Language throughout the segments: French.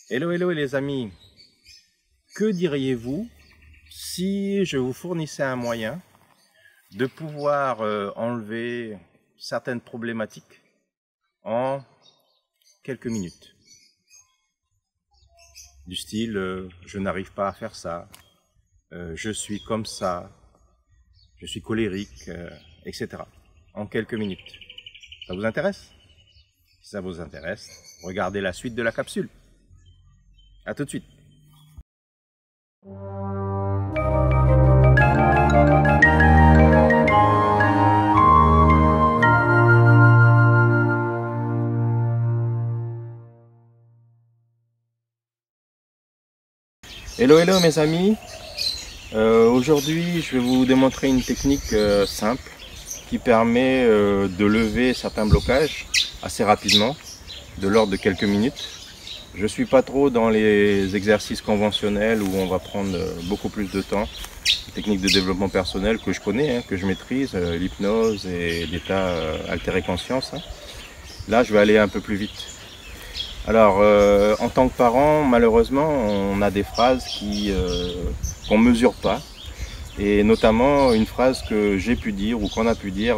Hello, hello les amis. Que diriez-vous si je vous fournissais un moyen de pouvoir enlever certaines problématiques en quelques minutes? Du style, je n'arrive pas à faire ça, je suis comme ça, je suis colérique, etc. En quelques minutes. Ça vous intéresse? Si ça vous intéresse, regardez la suite de la capsule. À tout de suite. Hello, hello mes amis. Aujourd'hui, je vais vous démontrer une technique simple qui permet de lever certains blocages assez rapidement, de l'ordre de quelques minutes. Je ne suis pas trop dans les exercices conventionnels où on va prendre beaucoup plus de temps. Une technique de développement personnel que je connais, que je maîtrise, l'hypnose et l'état altéré conscience. Là, je vais aller un peu plus vite. Alors, en tant que parent, malheureusement, on a des phrases qu'on ne mesure pas. Et notamment, une phrase que j'ai pu dire ou qu'on a pu dire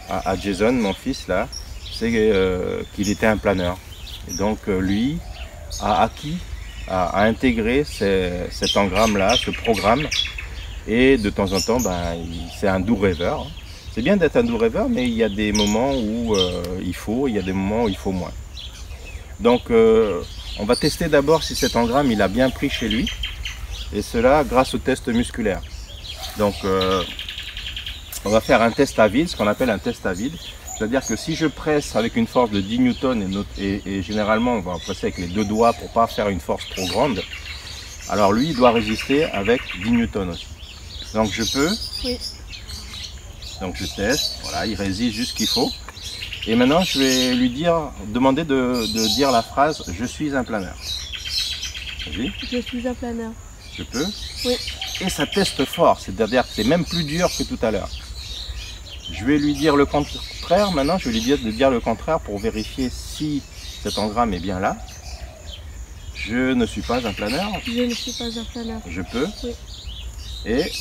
à Jason, mon fils, là, c'est qu'il était un planeur. Et donc, lui a acquis, a intégré cet engramme-là, ce programme. Et de temps en temps, c'est un doux rêveur. C'est bien d'être un doux rêveur, mais il y a des moments où il y a des moments où il faut moins. Donc on va tester d'abord si cet engramme il a bien pris chez lui, et cela grâce au test musculaire. Donc on va faire un test à vide, ce qu'on appelle un test à vide, c'est-à-dire que si je presse avec une force de 10 newtons, et généralement on va presser avec les deux doigts pour ne pas faire une force trop grande, alors lui il doit résister avec 10 newtons aussi. Donc je peux, oui. Donc je teste, voilà, il résiste juste ce qu'il faut. Et maintenant, je vais lui demander de dire la phrase « Je suis un planeur ». Vas-y. Je suis un planeur. Je peux? Oui. Et ça teste fort, c'est-à-dire que c'est même plus dur que tout à l'heure. Je vais lui dire le contraire maintenant, je vais lui dire de dire le contraire pour vérifier si cet engramme est bien là. Je ne suis pas un planeur. Je ne suis pas un planeur. Je peux? Oui. Et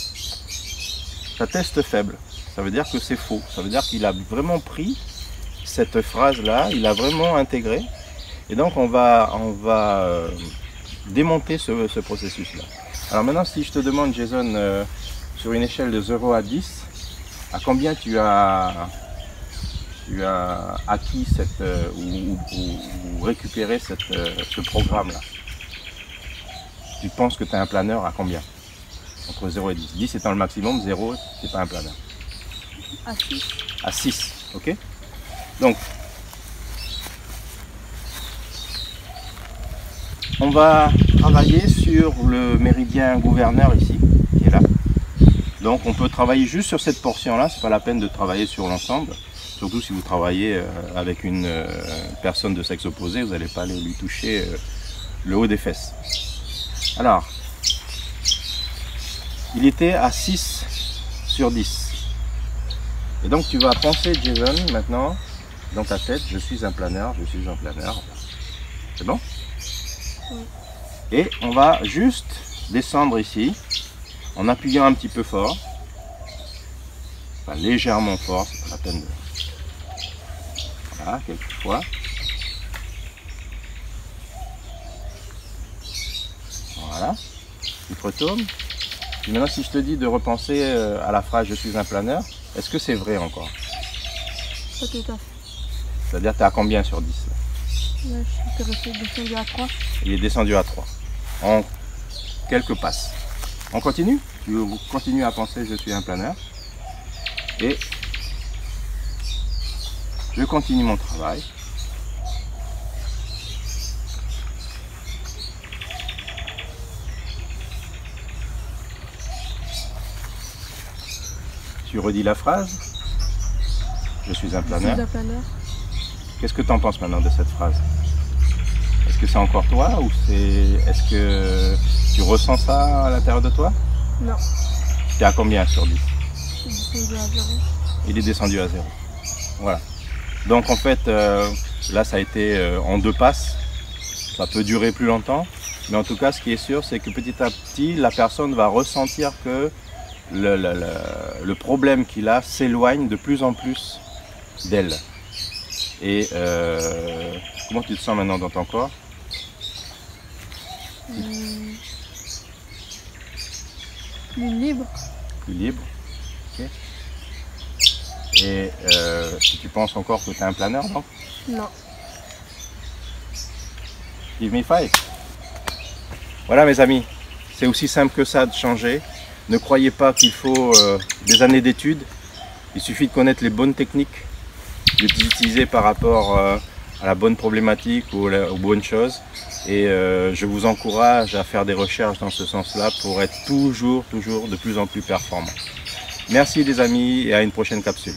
ça teste faible, ça veut dire que c'est faux, ça veut dire qu'il a vraiment pris cette phrase-là, il a vraiment intégré. Et donc on va démonter ce processus-là. Alors maintenant, si je te demande, Jason, sur une échelle de 0 à 10, à combien tu as acquis ou récupéré ce programme-là? Tu penses que tu es un planeur à combien? Entre 0 et 10. 10 étant le maximum, 0, tu n'es pas un planeur. À 6. À 6, ok? Donc, on va travailler sur le méridien gouverneur ici, qui est là. Donc, on peut travailler juste sur cette portion-là, c'est pas la peine de travailler sur l'ensemble. Surtout si vous travaillez avec une personne de sexe opposé, vous n'allez pas aller lui toucher le haut des fesses. Alors, il était à 6 sur 10. Et donc, tu vas penser, Jason, maintenant, dans ta tête, je suis un planeur, je suis un planeur. C'est bon? Oui. Et on va juste descendre ici, en appuyant un petit peu fort. Enfin, légèrement fort, c'est pas la peine de... Voilà, quelques fois. Voilà. Tu te retournes. Et maintenant, si je te dis de repenser à la phrase « je suis un planeur », est-ce que c'est vrai encore? Pas tout à fait. C'est-à-dire, tu es à combien sur 10 là? Là, je suis descendu à 3. Il est descendu à 3. En quelques passes. On continue? Tu continues à penser je suis un planeur. Et je continue mon travail. Tu redis la phrase. Je suis un planeur. Je suis un planeur. Qu'est-ce que tu en penses maintenant de cette phrase? Est-ce que c'est encore toi ou est-ce que tu ressens ça à l'intérieur de toi? Non. Tu es à combien sur 10? Je suis descendu à 0. Il est descendu à 0. Voilà. Donc en fait, là ça a été en 2 passes. ça peut durer plus longtemps. Mais en tout cas, ce qui est sûr, c'est que petit à petit, la personne va ressentir que le problème qu'il a s'éloigne de plus en plus d'elle. Et comment tu te sens maintenant dans ton corps? Plus libre. Plus libre. Okay. Et si tu penses encore que tu es un planeur, non? Non. Give me 5. Voilà mes amis, c'est aussi simple que ça de changer. Ne croyez pas qu'il faut des années d'études. Il suffit de connaître les bonnes techniques, de les utiliser par rapport à la bonne problématique ou aux bonnes choses. Et je vous encourage à faire des recherches dans ce sens-là pour être toujours de plus en plus performant. Merci les amis et à une prochaine capsule.